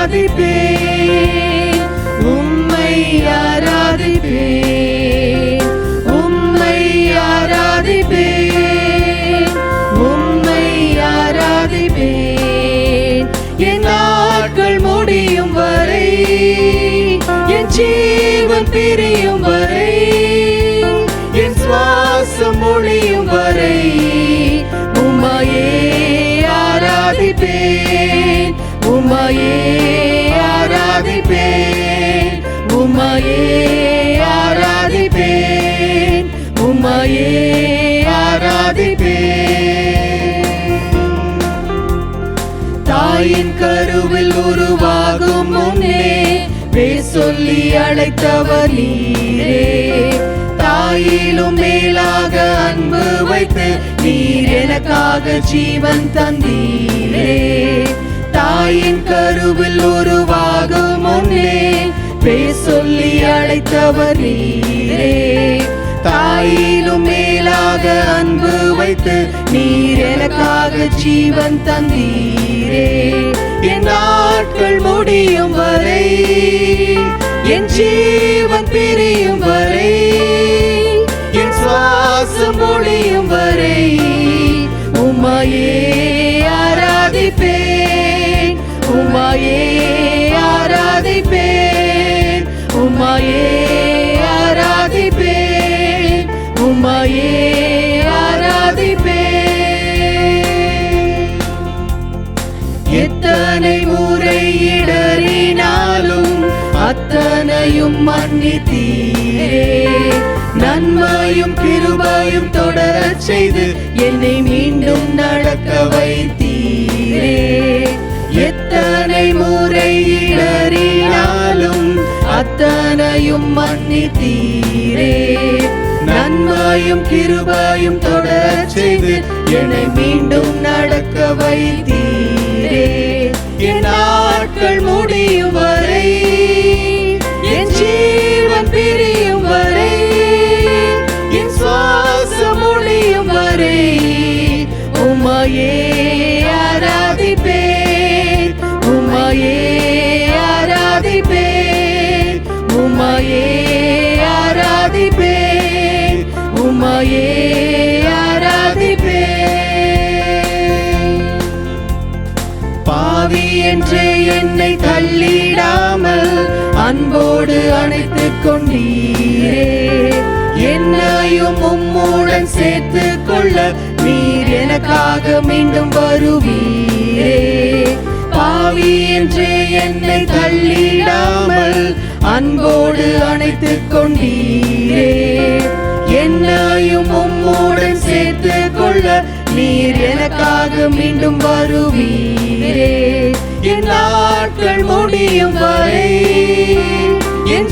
ஆராதிப்பேன், உம்மை ஆராதிப்பேன், உம்மை ஆராதிப்பேன், உம்மை ஆராதிப்பேன். என் நாட்கள் முடியும் வரை, என் ஜீவன் பிரியும் வரை, என் சுவாசம் ஒழியும் வரை உம்மையே ஆராதிப்பேன், உம்மையே ஆராதிப்பேன், உம்மையே ஆராதிப்பேன், உம்மையே ஆராதிப்பேன். தாயின் கருவில் உருவாகும் முன்னே பேர் சொல்லி அழைத்தவர் நீரே. தாயிலும் மேலாக அன்பு வைத்து நீர் எனக்காக ஜீவன் தந்தீரே. தாயின் கருவில் உருவாகும் முன்னே பேர் சொல்லி அழைத்தவர் நீரே. தாயிலும் மேலாக அன்பு வைத்து நீர் எனக்காக ஜீவன் தந்தீரே. என் நாட்கள் முடியும் வரை, என் ஜீவன் பிரியும் வரை, என் சுவாசம் ஒழியும் வரை உம்மையே ஆராதிப்பேன், உம்மையே ஆராதிப்பேன், உம்மையே ஆராதிப்பேன், உம்மையே ஆராதிப்பேன். எத்தனை முறை இடறினாலும் அத்தனையும் மன்னித்தீரே. நன்மையும் கிருபையும் தொடரச் செய்து என்னை மீண்டும் நடக்க வைத்தீரே. எத்தனை முறை இடறினாலும் அத்தனையும் மன்னித்தீரே. நன்மையும் கிருபையும் தொடரச் செய்து என்னை மீண்டும் நடக்க வைத்தீரே. என் நாட்கள் முடியும் வரை, என் ஜீவன் பிரியும் வரை, என் சுவாசம் ஒழியும் வரை உம்மையே ஆராதிப்பேன், உம்மையே ஆராதிப்பேன், உம்மையே ஆராதிப்பேன், உம்மையே ஆராதிப்பேன். பாவி என்று என்னை தள்ளிடாமல் அன்போடு அணைத்துக் கொண்டீரே. என்னையும் உம்முடன் சேர்த்து கொள்ள நீர் எனக்காக மீண்டும் வருவீரே. பாவி என்று என்னை தள்ளிடாமல் அன்போடு அணைத்துக் கொண்டீரே. என்னையும் உம்முடன் சேர்த்து கொள்ள நீர் எனக்காக மீண்டும் வருவீரே. என் நாட்கள் முடியும் வரை, என்